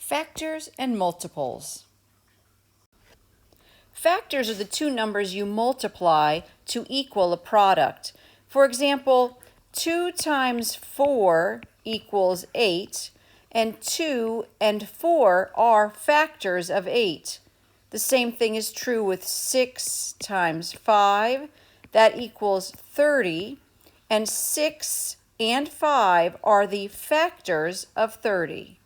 Factors and multiples. Factors are the two numbers you multiply to equal a product. For example, 2 times 4 equals 8, and 2 and 4 are factors of 8. The same thing is true with 6 times 5, that equals 30, and 6 and 5 are the factors of 30.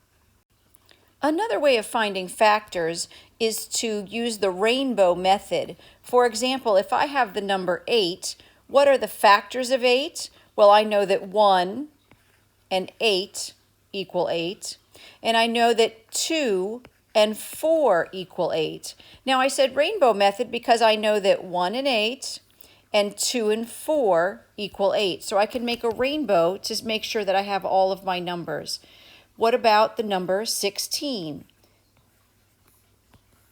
Another way of finding factors is to use the rainbow method. For example, if I have the number 8, what are the factors of 8? Well, I know that 1 and 8 equal 8, and I know that 2 and 4 equal 8. Now, I said rainbow method because I know that 1 and 8 and 2 and 4 equal 8. So I can make a rainbow to make sure that I have all of my numbers. What about the number 16?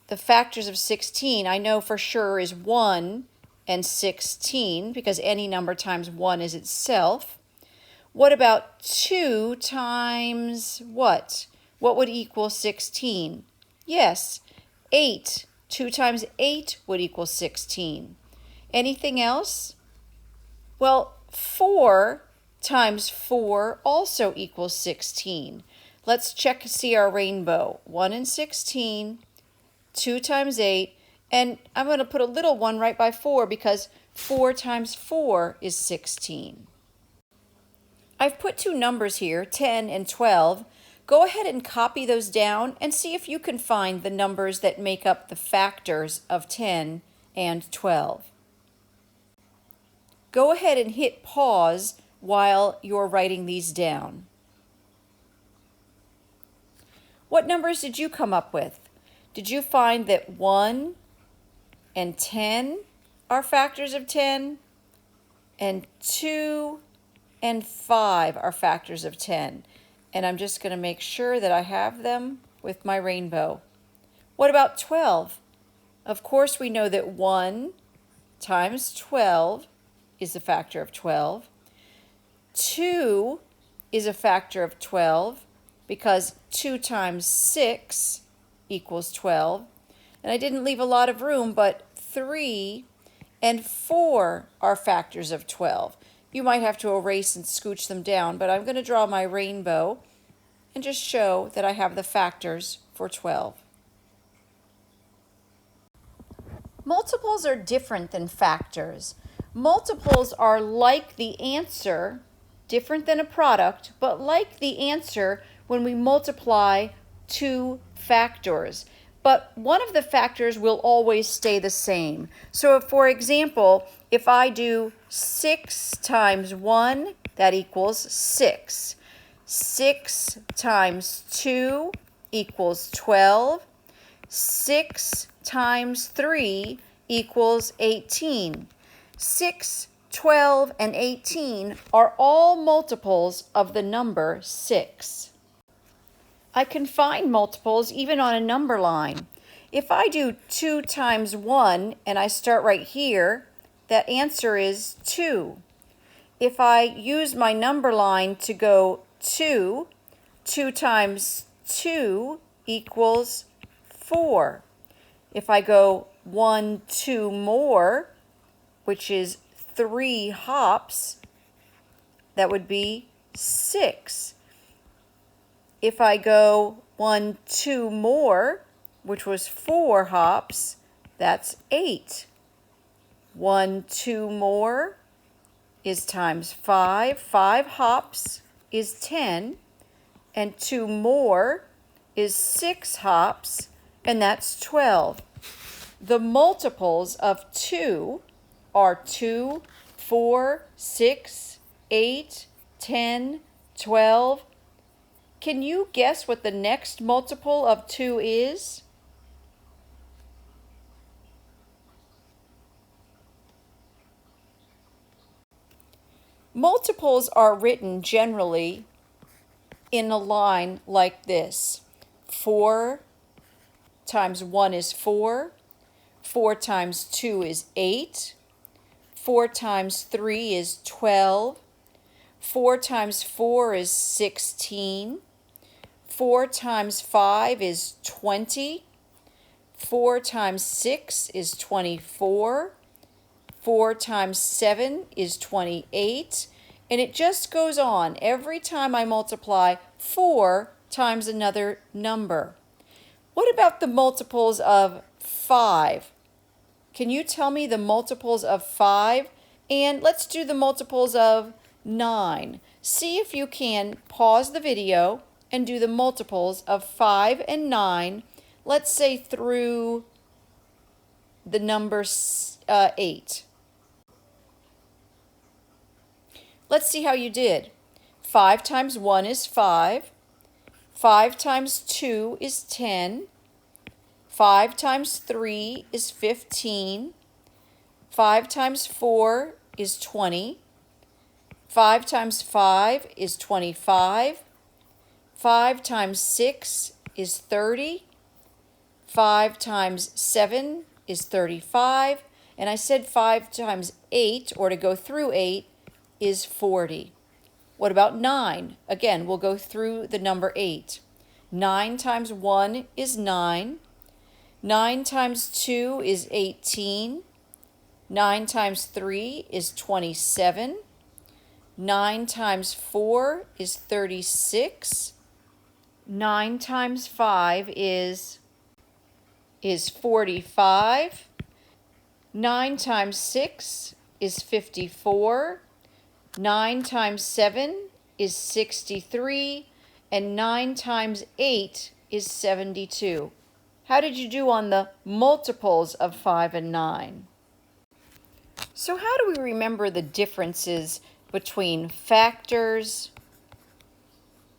The factors of 16 I know for sure is 1 and 16 because any number times 1 is itself. What about 2 times what? What would equal 16? Yes, 8. 2 times 8 would equal 16. Anything else? Well, 4 times 4 also equals 16. Let's check to see our rainbow. 1 and 16, 2 times 8, and I'm going to put a little one right by 4 because 4 times 4 is 16. I've put two numbers here, 10 and 12. Go ahead and copy those down and see if you can find the numbers that make up the factors of 10 and 12. Go ahead and hit pause while you're writing these down. What numbers did you come up with? Did you find that 1 and 10 are factors of 10? And 2 and 5 are factors of 10. And I'm just going to make sure that I have them with my rainbow. What about 12? Of course, we know that 1 times 12 is a factor of 12. 2 is a factor of 12 because 2 times 6 equals 12. And I didn't leave a lot of room, but 3 and 4 are factors of 12. You might have to erase and scooch them down, but I'm going to draw my rainbow and just show that I have the factors for 12. Multiples are different than factors. Multiples are like the answer, different than a product, but like the answer when we multiply two factors. But one of the factors will always stay the same. So for example, if I do 6 times 1, that equals 6. 6 times 2 equals 12. 6 times 3 equals 18. 6, 12, and 18 are all multiples of the number 6. I can find multiples even on a number line. If I do 2 times 1 and I start right here, that answer is 2. If I use my number line to go 2, 2 times 2 equals 4. If I go 1, 2 more, which is 3 hops, that would be 6. If I go 1, 2 more, which was 4 hops, that's 8. 1, 2 more is times 5. 5 hops is 10. And 2 more is 6 hops, and that's 12. The multiples of 2 are 2, 4, 6, 8, 10, 12. Can you guess what the next multiple of 2 is? Multiples are written generally in a line like this. 4 times 1 is 4. 4 times 2 is 8. 4 times 3 is 12. 4 times 4 is 16. 4 times 5 is 20. 4 times 6 is 24. 4 times 7 is 28. And it just goes on. Every time I multiply 4 times another number. What about the multiples of 5? Can you tell me the multiples of 5? And let's do the multiples of 9. See if you can pause the video and do the multiples of 5 and 9, let's say through the number 8. Let's see how you did. 5 times 1 is 5. 5 times 2 is 10. 5 times 3 is 15. 5 times 4 is 20. 5 times 5 is 25. 5 times 6 is 30. 5 times 7 is 35. And I said 5 times 8, or to go through 8, is 40. What about 9? Again, we'll go through the number 8. 9 times 1 is 9. 9 times 2 is 18. 9 times 3 is 27. 9 times 4 is 36. 9 times 5 is 45. 9 times 6 is 54. 9 times 7 is 63. And 9 times 8 is 72. How did you do on the multiples of 5 and 9? So how do we remember the differences between factors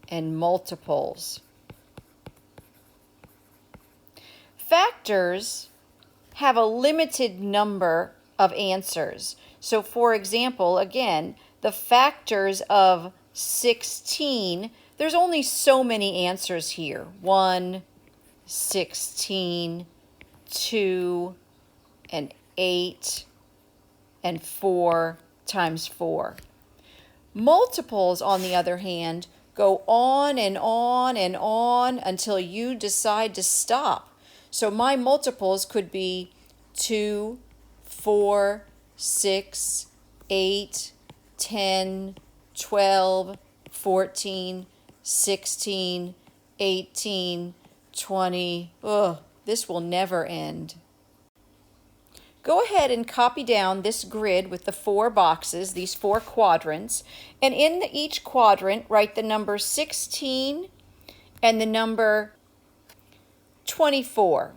and multiples? Factors have a limited number of answers. So for example, again, the factors of 16, there's only so many answers here. 1, 16, 2, and 8, and 4 times 4. Multiples, on the other hand, go on and on and on until you decide to stop. So my multiples could be 2, 4, 6, 8, 10, 12, 14, 16, 18, 20. Ugh, this will never end. Go ahead and copy down this grid with the 4 boxes, these 4 quadrants, and in each quadrant write the number 16 and the number 24.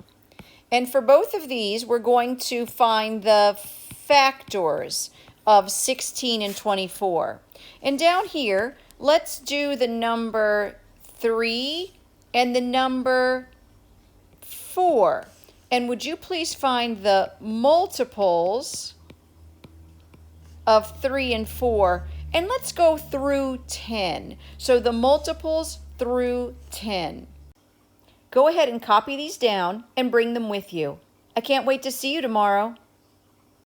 And for both of these, we're going to find the factors of 16 and 24. And down here, let's do the number 3 and the number 4. And would you please find the multiples of 3 and 4? And let's go through 10. So the multiples through 10. Go ahead and copy these down and bring them with you. I can't wait to see you tomorrow.